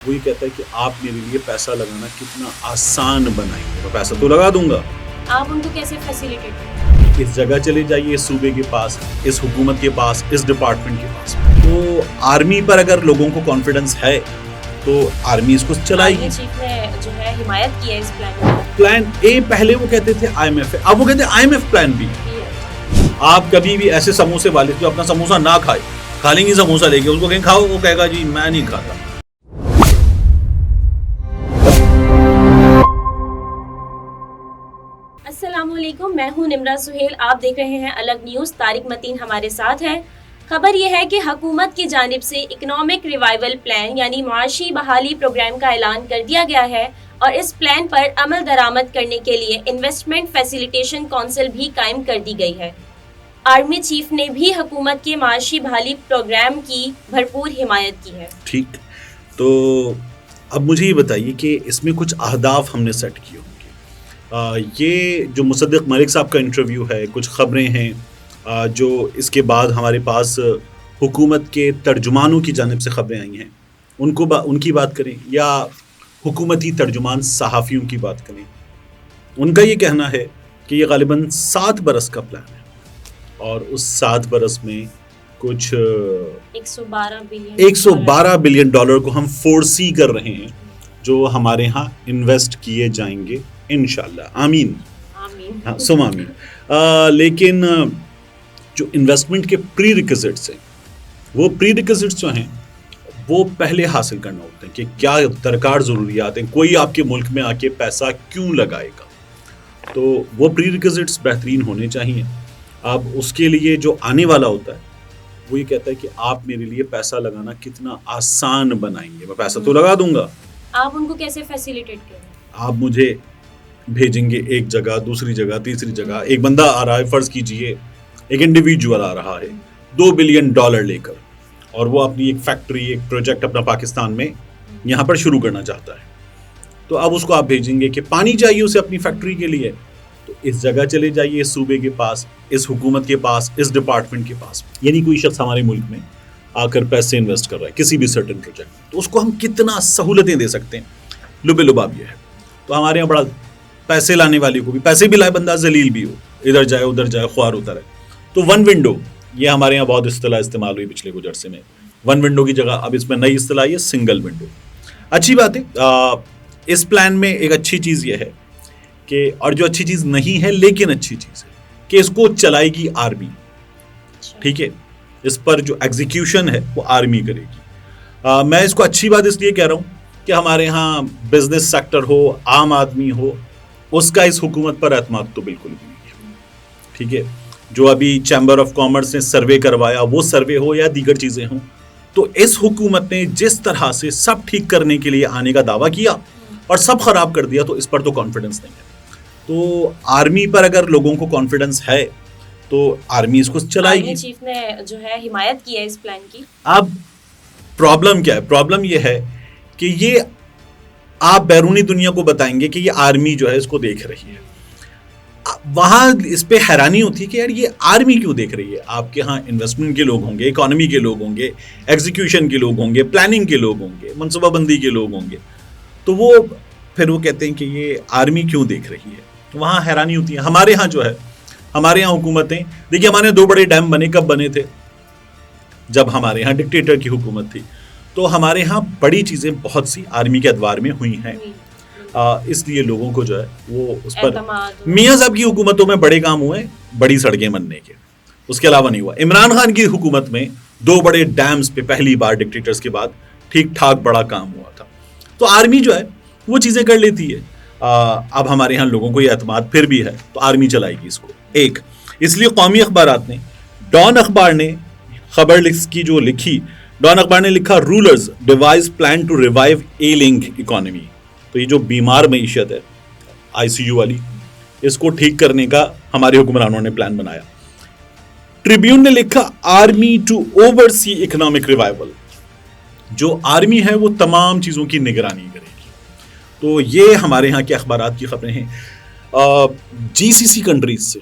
وہ یہ کہتا ہے کہ آپ میرے لیے پیسہ لگانا کتنا آسان بنائیں گے. میں پیسہ تو لگا دوں گا. آپ ان کو کیسے فیسیلیٹیٹ کریں گے؟ اس جگہ چلے جائیے, اس صوبے کے پاس, اس حکومت کے پاس, اس ڈپارٹمنٹ کے پاس. تو آرمی پر اگر لوگوں کو کانفیڈنس ہے تو آرمی اس کو چلائے گی. چیف نے جو ہے حمایت کی ہے اس پلان کی. پلان اے پہلے وہ کہتے تھے آئی ایم ایف ہے, اب وہ کہتے ہیں I M F plan B. آپ کبھی بھی ایسے سموسے والے جو اپنا سموسا نہ کھائے, کھا لیں گے سموسا لے کے, اس کو کہیں کھاؤ, وہ کہے گا جی میں نہیں کھاتا. السلام علیکم, میں ہوں نمرہ سہیل, آپ دیکھ رہے ہیں الگ نیوز. طارق متین ہمارے ساتھ ہے. خبر یہ ہے کہ حکومت کی جانب سے اکنامک ریوائول پلان یعنی معاشی بحالی پروگرام کا اعلان کر دیا گیا ہے, اور اس پلان پر عمل درآمد کرنے کے لیے انویسٹمنٹ فیسیلیٹیشن کونسل بھی قائم کر دی گئی ہے. آرمی چیف نے بھی حکومت کے معاشی بحالی پروگرام کی بھرپور حمایت کی ہے. ٹھیک, تو اب مجھے یہ بتائیے کہ اس میں کچھ اہداف ہم نے سیٹ کیے ہوں گے. یہ جو مصدق ملک صاحب کا انٹرویو ہے, کچھ خبریں ہیں جو اس کے بعد ہمارے پاس حکومت کے ترجمانوں کی جانب سے خبریں آئی ہیں, ان کی بات کریں یا حکومتی ترجمان صحافیوں کی بات کریں. ان کا یہ کہنا ہے کہ یہ غالباً 7 برس کا پلان ہے, اور اس 7 برس میں کچھ 112 بلین ڈالر کو ہم فورسی کر رہے ہیں جو ہمارے ہاں انویسٹ کیے جائیں گے انشاءاللہ. آمین. ہاں, سم آمین. لیکن جو انویسٹمنٹ کے پری ریکوزٹس ہیں, وہ پری ریکوزٹس جو ہیں وہ پہلے حاصل کرنا ہوتے ہیں کہ کیا درکار ضروریات ہیں, کوئی آپ کے ملک میں آ کے پیسہ کیوں لگائے گا. تو وہ پری ریکوزٹس بہترین ہونے چاہیے. اب اس کے لیے جو آنے والا ہوتا ہے وہ یہ کہتا ہے کہ آپ میرے لیے پیسہ لگانا کتنا آسان بنائیں گے. میں پیسہ تو لگا دوں گا. آپ ان کو کیسے فیسیلیٹیٹ کریں گے؟ آپ مجھے بھیجیں گے ایک جگہ, دوسری جگہ, تیسری جگہ. ایک بندہ آ رہا ہے, فرض کیجئے ایک انڈیویجول آ رہا ہے $2 بلین لے کر, اور وہ اپنی ایک فیکٹری, ایک پروجیکٹ اپنا پاکستان میں یہاں پر شروع کرنا چاہتا ہے. تو اب اس کو آپ بھیجیں گے کہ پانی چاہیے اسے اپنی فیکٹری کے لیے, تو اس جگہ چلے جائیے, اس صوبے کے پاس, اس حکومت کے پاس, اس ڈپارٹمنٹ کے پاس. یعنی کوئی شخص ہمارے ملک میں آ کر پیسے انویسٹ کر رہا ہے کسی بھی سرٹن پروجیکٹ میں, تو اس کو ہم کتنا سہولتیں دے سکتے ہیں. لباب یہ ہے. تو ہمارے یہاں بڑا پیسے لانے والے کو بھی پیسے بھی لائے, بندہ ذلیل بھی ہو, ادھر جائے ادھر جائے, خوار ہوتا رہے. تو ون ونڈو, یہ ہمارے یہاں بہت اصطلاح استعمال ہوئی پچھلے کچھ عرصے میں. ون ونڈو کی جگہ اب اس میں نئی اصطلاح ہے سنگل ونڈو. اچھی بات ہے. اس پلان میں ایک اچھی چیز یہ ہے کہ, اور جو اچھی چیز نہیں ہے لیکن اچھی چیز ہے, کہ اس کو چلائے گی آرمی. ٹھیک ہے, اس پر جو ایگزیکیوشن ہے وہ آرمی کرے گی. میں اس کو اچھی بات اس لیے کہہ رہا ہوں کہ ہمارے ہاں بزنس سیکٹر ہو, عام آدمی ہو, اس کا اس حکومت پر اعتماد تو بالکل بھی نہیں ہے. ٹھیک ہے, جو ابھی چیمبر آف کامرس نے سروے کروایا, وہ سروے ہو یا دیگر چیزیں ہوں, تو اس حکومت نے جس طرح سے سب ٹھیک کرنے کے لیے آنے کا دعویٰ کیا اور سب خراب کر دیا, تو اس پر تو کانفیڈنس نہیں ہے. تو آرمی پر اگر لوگوں کو کانفیڈنس ہے تو آرمی اس کو چلائے گی. چیف نے جو ہے حمایت کی ہے اس پلان کی. اب پرابلم کیا ہے؟ پرابلم یہ ہے کہ یہ آپ بیرونی دنیا کو بتائیں گے کہ یہ آرمی جو ہے اس کو دیکھ رہی ہے, وہاں اس پہ حیرانی ہوتی ہے کہ یار یہ آرمی کیوں دیکھ رہی ہے. آپ کے ہاں انویسٹمنٹ کے لوگ ہوں گے, اکانومی کے لوگ ہوں گے, ایگزیکیوشن کے لوگ ہوں گے, پلاننگ کے لوگ ہوں گے, منصوبہ بندی کے لوگ ہوں گے, تو وہ پھر وہ کہتے ہیں کہ یہ آرمی کیوں دیکھ رہی ہے. وہاں حیرانی ہوتی ہے. ہمارے ہاں جو ہے, ہمارے ہاں حکومتیں, دیکھیے ہمارے 2 بڑے ڈیم بنے, کب بنے تھے؟ جب ہمارے ہاں ڈکٹیٹر کی حکومت تھی. تو ہمارے ہاں بڑی چیزیں بہت سی آرمی کے ادوار میں ہوئی ہیں. اس لیے لوگوں کو جو ہے وہ اس پر, میاں صاحب کی حکومتوں میں بڑے کام ہوئے, بڑی سڑکیں بننے کے, اس کے علاوہ نہیں ہوا. عمران خان کی حکومت میں 2 بڑے ڈیمز پہ پہلی بار ڈکٹیٹرز کے بعد ٹھیک ٹھاک بڑا کام ہوا تھا. تو آرمی جو ہے وہ چیزیں کر لیتی ہے. اب ہمارے ہاں لوگوں کو یہ اعتماد پھر بھی ہے, تو آرمی چلائے گی اس کو. ایک اس لیے قومی اخبارات نے, ڈان اخبار نے خبر کی جو لکھی, ڈان اخبار نے لکھا rulers devise plan to revive ailing economy. تو یہ جو بیمار معیشت ہے ICU والی, اس کو ٹھیک کرنے کا ہمارے حکمرانوں نے پلان بنایا. ٹریبیون نے لکھا army to oversee economic revival. جو آرمی ہے وہ تمام چیزوں کی نگرانی کرے گی. تو یہ ہمارے ہاں کے اخبارات کی خبریں ہیں. GCC کنٹریز سے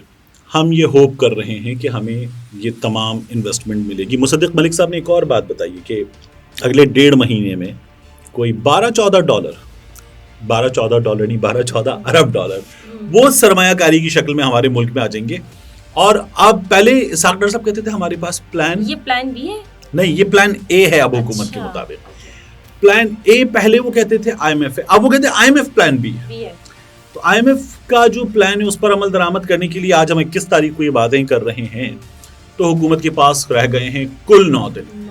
ہم یہ ہوپ کر رہے ہیں کہ ہمیں یہ تمام انویسٹمنٹ ملے گی. مصدق ملک صاحب نے ایک اور بات بتائی کہ اگلے 1.5 مہینے میں کوئی $12-14 نہیں, 12-14 ارب ڈالر وہ سرمایہ کاری کی شکل میں ہمارے ملک میں آ جائیں گے. اور اب پہلے اسحاق ڈاکٹر صاحب کہتے تھے ہمارے پاس پلان, یہ پلان بی ہے نہیں, یہ پلان اے ہے اب حکومت کے مطابق. پلان اے پہلے وہ کہتے تھے IMF ہے, اب وہ کہتے ہیں IMF پلان بی ہے. تو IMF کا جو پلان ہے اس پر عمل درآمد کرنے کے لیے آج ہم 21 تاریخ کو یہ باتیں کر رہے ہیں, تو حکومت کے پاس رہ گئے ہیں کل 9 دن.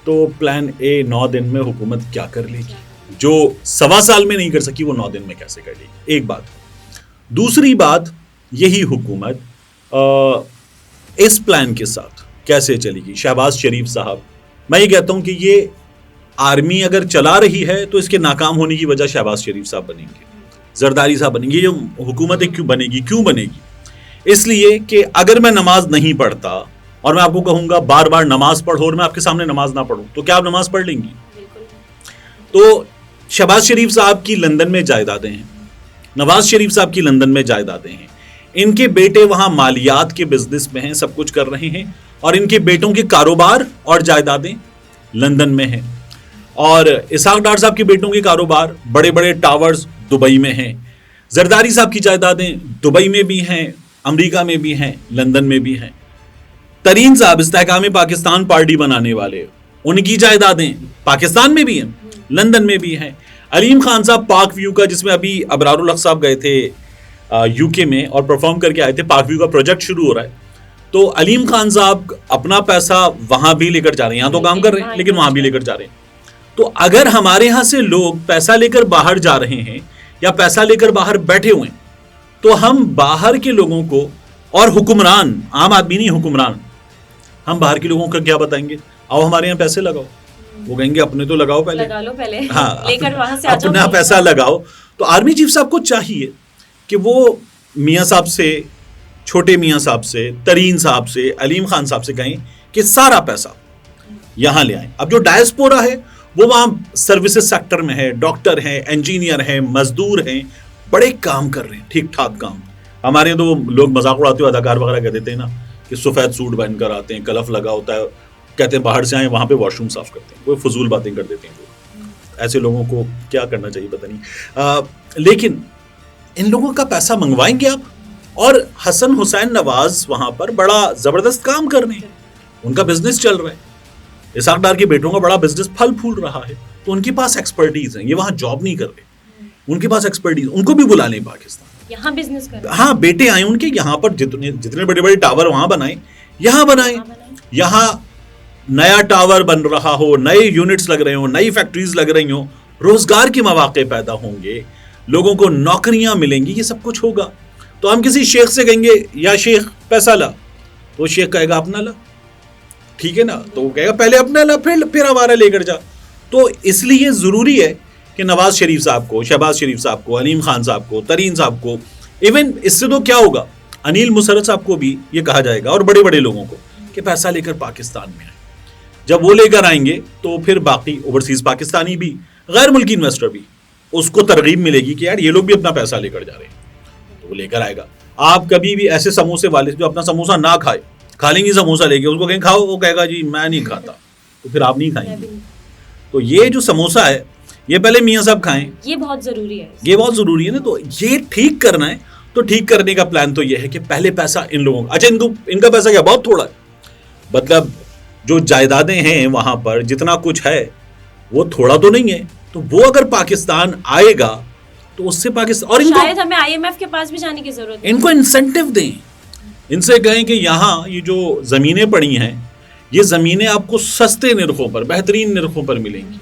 تو پلان اے 9 دن میں حکومت کیا کر لے گی جو 1.25 سال میں نہیں کر سکی, وہ 9 دن میں کیسے کر لے گی, ایک بات. دوسری بات, یہی حکومت اس پلان کے ساتھ کیسے چلے گی. شہباز شریف صاحب, میں یہ کہتا ہوں کہ یہ آرمی اگر چلا رہی ہے تو اس کے ناکام ہونے کی وجہ شہباز شریف صاحب بنیں گے, زرداری صاحب بنیں گے. یہ جو حکومت ہے کیوں بنے گی؟ اس لیے کہ اگر میں نماز نہیں پڑھتا اور میں آپ کو کہوں گا بار بار نماز پڑھو اور میں آپ کے سامنے نماز نہ پڑھوں, تو کیا آپ نماز پڑھ لیں گی؟ تو شہباز شریف صاحب کی لندن میں جائیدادیں ہیں, نواز شریف صاحب کی لندن میں جائیدادیں ہیں, ان کے بیٹے وہاں مالیات کے بزنس میں ہیں, سب کچھ کر رہے ہیں, اور ان کے بیٹوں کے کاروبار اور جائیدادیں لندن میں ہیں. اور اسحاق ڈار صاحب کے بیٹوں کے کاروبار بڑے بڑے ٹاورز دبئی میں ہیں. زرداری صاحب کی جائیدادیں دبئی میں بھی ہیں, امریکہ میں بھی ہیں, لندن میں بھی ہیں. ترین صاحب استحکام پاکستان پارٹی بنانے والے, ان کی جائیدادیں پاکستان میں بھی ہیں, لندن میں بھی ہیں. علیم خان صاحب پاک ویو کا, جس میں ابھی ابرار الحق صاحب گئے تھے یو کے میں اور پرفارم کر کے آئے تھے, پاک ویو کا پروجیکٹ شروع ہو رہا ہے, تو علیم خان صاحب اپنا پیسہ وہاں بھی لے کر جا رہے ہیں, یہاں تو کام کر رہے ہیں لیکن وہاں بھی لے کر جا رہے ہیں. تو اگر ہمارے یہاں سے لوگ پیسہ لے کر باہر جا رہے ہیں یا پیسہ لے کر باہر بیٹھے ہوئے ہیں, تو ہم باہر کے لوگوں کو, اور حکمران, عام آدمی نہیں حکمران, ہم باہر کے لوگوں کا کیا بتائیں گے؟ آؤ ہمارے یہاں پیسے لگاؤ. وہ کہیں گے اپنے تو لگاؤ پہلے, ہاں اپنا پیسہ لگاؤ. تو آرمی چیف صاحب کو چاہیے کہ وہ میاں صاحب سے, چھوٹے میاں صاحب سے, ترین صاحب سے, علیم خان صاحب سے کہیں کہ سارا پیسہ یہاں لے آئیں. اب جو ڈائسپورا ہے وہ وہاں سروسز سیکٹر میں ہے, ڈاکٹر ہیں, انجینئر ہیں, مزدور ہیں, بڑے کام کر رہے ہیں, ٹھیک ٹھاک کام. ہمارے تو لوگ مذاق اڑاتے ہوئے اداکار وغیرہ کہہ دیتے ہیں نا کہ سفید سوٹ پہن کر آتے ہیں, کلف لگا ہوتا ہے, کہتے ہیں باہر سے آئیں وہاں پہ واش روم صاف کرتے ہیں, کوئی فضول باتیں کر دیتے ہیں. ایسے لوگوں کو کیا کرنا چاہیے پتہ نہیں. لیکن ان لوگوں کا پیسہ منگوائیں گے آپ, اور حسن حسین نواز وہاں پر بڑا زبردست کام کر رہے ہیں, ان کا بزنس چل رہا ہے, اسحاق ڈار کے بیٹوں کا بڑا بزنس پھل پھول رہا ہے, تو ان کے پاس ایکسپرٹیز ہیں, یہ وہاں جاب نہیں کر رہے, ان کے پاس ایکسپرٹیز, ان کو بھی بلا لیں پاکستان, یہاں بزنس کریں. ہاں بیٹے آئیں ان کے, یہاں پر جتنے بڑے بڑے ٹاور وہاں بنائیں, یہاں بنائیں, یہاں نیا ٹاور بن رہا ہو, نئے یونٹس لگ رہے ہوں, نئی فیکٹریز لگ رہی ہوں, روزگار کے مواقع پیدا ہوں گے, لوگوں کو نوکریاں ملیں گی, یہ سب کچھ ہوگا. تو ہم کسی شیخ سے کہیں گے یا شیخ پیسہ لا, تو شیخ کہے گا اپنا لا, ٹھیک ہے نا, تو وہ کہے گا پہلے اپنا لا پھر ہمارا لے کر جا. تو اس لیے ضروری ہے کہ نواز شریف صاحب کو, شہباز شریف صاحب کو, علیم خان صاحب کو, ترین صاحب کو, ایون اس سے تو کیا ہوگا, انیل مسرت صاحب کو بھی یہ کہا جائے گا, اور بڑے بڑے لوگوں کو, کہ پیسہ لے کر پاکستان میں آئیں. جب وہ لے کر آئیں گے تو پھر باقی اوورسیز پاکستانی بھی, غیر ملکی انویسٹر بھی, اس کو ترغیب ملے گی کہ یار یہ لوگ بھی اپنا پیسہ لے کر جا رہے ہیں, تو وہ لے کر آئے گا. آپ کبھی بھی ایسے سموسے والے جو اپنا سموسہ نہ کھائے, کھا لیں گے سموسہ لے کے, اس کو کہیں کھاؤ, وہ کہے گا جی میں نہیں کھاتا, تو پھر آپ نہیں کھائیں گے. تو یہ جو سموسہ ہے یہ پہلے میاں صاحب کھائیں, یہ بہت ضروری ہے, یہ بہت ضروری ہے نا. تو یہ ٹھیک کرنا ہے, تو ٹھیک کرنے کا پلان تو یہ ہے کہ پہلے پیسہ ان لوگوں کا, اچھا ان کا پیسہ کیا بہت تھوڑا ہے, مطلب جو جائیدادیں ہیں وہاں پر جتنا کچھ ہے وہ تھوڑا تو نہیں ہے, تو وہ اگر پاکستان آئے گا تو اس سے پاکستان, اور شاید ہمیں IMF کے پاس بھی جانے کی ضرورت ہے, ان کو انسینٹیو دیں, ان سے کہیں کہ یہاں یہ جو زمینیں پڑی ہیں, یہ زمینیں آپ کو سستے نرخوں پر, بہترین نرخوں پر ملیں گی,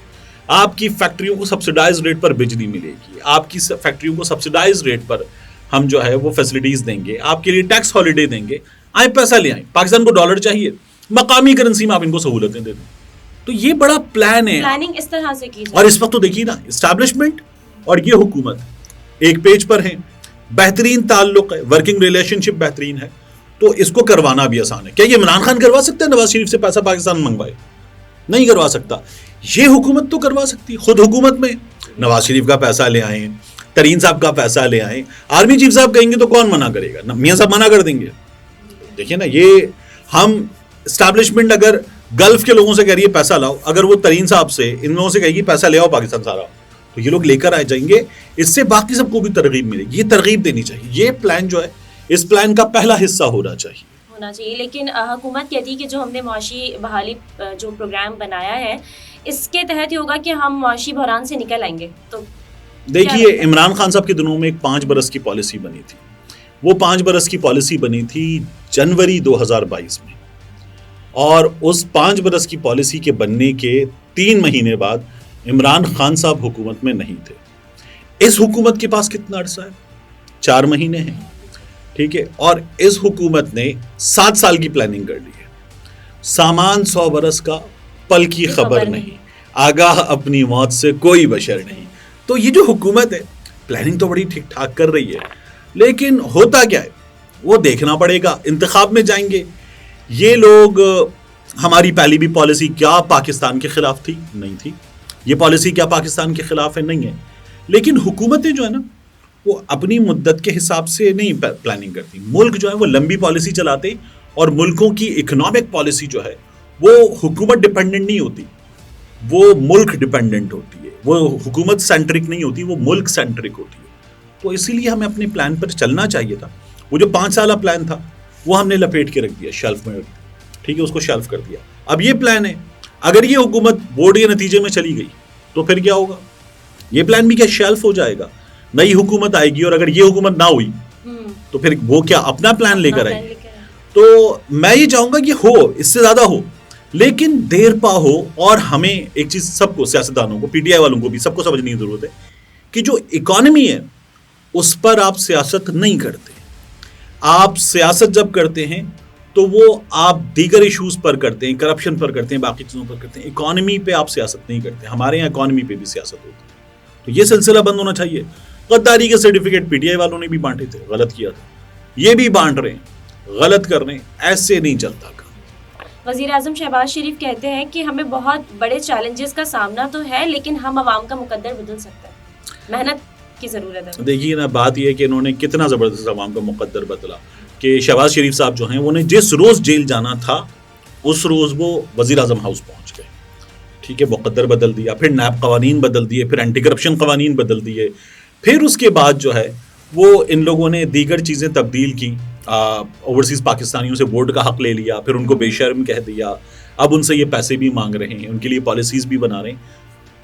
آپ کی فیکٹریوں کو سبسڈائز ریٹ پر بجلی ملے گی, آپ کی فیکٹریوں کو سبسڈائز ریٹ پر ہم جو ہے وہ فیسلٹیز دیں گے, آپ کے لیے ٹیکس ہالیڈے دیں گے, آئیں پیسہ لے آئیں. پاکستان کو ڈالر چاہیے, مقامی کرنسی میں آپ ان کو سہولتیں دے دیں. تو یہ بڑا پلان ہے, پلاننگ اس طرح سے کی جائے. اور اس وقت تو دیکھیے نا, اسٹیبلشمنٹ اور یہ حکومت ایک پیج پر ہیں, بہترین تعلق ہے, ورکنگ ریلیشن شپ بہترین ہے, تو اس کو کروانا بھی آسان ہے. کیا یہ عمران خان کروا سکتے ہیں نواز شریف سے پیسہ پاکستان منگوائے؟ نہیں کروا سکتا. یہ حکومت تو کروا سکتی, خود حکومت میں نواز شریف کا پیسہ لے آئیں, ترین صاحب کا پیسہ لے آئیں, آرمی چیف صاحب کہیں گے تو کون منع کرے گا؟ میاں صاحب منع کر دیں گے. دیکھیے نا, یہ ہم اسٹیبلشمنٹ اگر گلف کے لوگوں سے کہہ رہی ہے پیسہ لاؤ, اگر وہ ترین صاحب سے ان لوگوں سے کہے گی پیسہ لے آؤ پاکستان سارا, تو یہ لوگ لے کر آ جائیں گے, اس سے باقی سب کو بھی ترغیب ملے گی. یہ ترغیب دینی چاہیے, یہ پلان جو ہے اس پلان کا پہلا حصہ ہونا چاہیے. لیکن حکومت کہتی ہے کہ جو ہم نے معاشی بحالی جو پروگرام بنایا ہے اس کے تحت یہ ہوگا کہ ہم معاشی بحران سے نکل آئیں گے. تو دیکھیے عمران خان صاحب کے دنوں میں ایک 5 برس کی پالیسی بنی تھی, وہ 5 برس کی پالیسی بنی تھی جنوری 2022 میں, اور اس 5 برس کی پالیسی کے بننے کے 3 مہینے بعد عمران خان صاحب حکومت میں نہیں تھے. اس حکومت کے پاس کتنا عرصہ ہے؟ 4 مہینے ہیں, ٹھیک ہے, اور اس حکومت نے 7 سال کی پلاننگ کر لی ہے. سامان 100 برس کا, پل کی خبر نہیں, آگاہ اپنی موت سے کوئی بشر نہیں. تو یہ جو حکومت ہے پلاننگ تو بڑی ٹھیک ٹھاک کر رہی ہے, لیکن ہوتا کیا ہے وہ دیکھنا پڑے گا. انتخاب میں جائیں گے یہ لوگ. ہماری پہلی بھی پالیسی کیا پاکستان کے خلاف تھی؟ نہیں تھی. یہ پالیسی کیا پاکستان کے خلاف ہے؟ نہیں ہے. لیکن حکومتیں جو ہے نا وہ اپنی مدت کے حساب سے نہیں پلاننگ کرتی. ملک جو ہے وہ لمبی پالیسی چلاتے, اور ملکوں کی اکنامک پالیسی جو ہے وہ حکومت ڈیپینڈنٹ نہیں ہوتی, وہ ملک ڈیپینڈنٹ ہوتی ہے. وہ حکومت سینٹرک نہیں ہوتی, وہ ملک سینٹرک ہوتی ہے. تو اسی لیے ہمیں اپنے پلان پر چلنا چاہیے تھا. وہ جو 5 سالہ پلان تھا وہ ہم نے لپیٹ کے رکھ دیا, شیلف میں رکھ دیا, ٹھیک ہے, اس کو شیلف کر دیا. اب یہ پلان ہے, اگر یہ حکومت بورڈ کے نتیجے میں چلی گئی تو پھر کیا ہوگا؟ یہ پلان بھی کیا شیلف ہو جائے گا؟ نئی حکومت آئے گی, اور اگر یہ حکومت نہ ہوئی تو پھر وہ کیا اپنا پلان لے کر آئے گی. تو میں یہ چاہوں گا کہ ہو, اس سے زیادہ ہو, لیکن دیر پا ہو. اور ہمیں ایک چیز سب کو, سیاستدانوں کو, پی ٹی آئی والوں کو بھی, سب کو سمجھنے کی ضرورت ہے کہ جو اکانومی ہے اس پر آپ سیاست نہیں کرتے. آپ سیاست جب کرتے ہیں تو وہ آپ دیگر ایشوز پر کرتے ہیں, کرپشن پر کرتے ہیں, باقی چیزوں پر کرتے ہیں. اکانومی پہ آپ سیاست نہیں کرتے. ہمارے یہاں اکانومی پہ بھی سیاست ہوتی ہے. تو یہ سلسلہ بند ہونا چاہیے. غداری کے سرٹیفکیٹ پی ٹی آئی والوں نے بھی بانٹے تھے, غلط کیا تھا, یہ بھی بانٹ رہے ہیں, غلط کر رہے ہیں. ایسے نہیں چلتا. وزیر اعظم شہباز شریف کہتے ہیں کہ ہمیں بہت بڑے چیلنجز کا سامنا تو ہے, لیکن ہم عوام کا مقدر بدل سکتے ہیں, محنت کی ضرورت ہے. دیکھیے نا, بات یہ ہے کہ انہوں نے کتنا زبردست عوام کا مقدر بدلا کہ شہباز شریف صاحب جو ہیں وہ نے جس روز جیل جانا تھا اس روز وہ وزیر اعظم ہاؤس پہنچ گئے, ٹھیک ہے, مقدر بدل دیا, پھر نیب قوانین بدل دیے, پھر اینٹی کرپشن قوانین بدل دیے, پھر اس کے بعد جو ہے وہ ان لوگوں نے دیگر چیزیں تبدیل کی. اوورسیز پاکستانیوں سے ووٹ کا حق لے لیا, پھر ان کو بے شرم کہہ دیا, اب ان سے یہ پیسے بھی مانگ رہے ہیں, ان کے لیے پالیسیز بھی بنا رہے ہیں.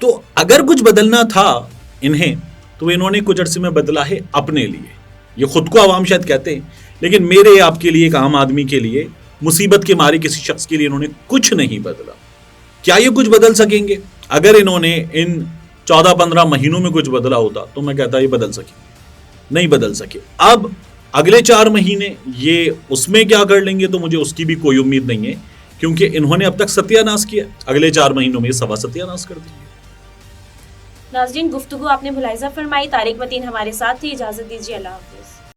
تو اگر کچھ بدلنا تھا انہیں تو انہوں نے کچھ عرصے میں بدلا ہے اپنے لیے. یہ خود کو عوام شاید کہتے ہیں, لیکن میرے آپ کے لیے, ایک عام آدمی کے لیے, مصیبت کے مارے کسی شخص کے لیے انہوں نے کچھ نہیں بدلا. کیا یہ کچھ بدل سکیں گے؟ اگر انہوں نے ان 14-15 مہینوں میں کچھ بدلا ہوتا تو میں کہتا یہ بدل سکیں, نہیں بدل سکے. اب اگلے 4 مہینے یہ اس میں کیا کر لیں گے تو مجھے اس کی بھی کوئی امید نہیں ہے, کیونکہ انہوں نے اب تک ستیہ ناش کیا, اگلے 4 مہینوں میں سوا ستیہ ناش کر دیں گے. ناظرین, گفتگو آپ نے ملاحظہ فرمائی. طارق متین ہمارے ساتھ تھے. اجازت دیجیے, اللہ حافظ.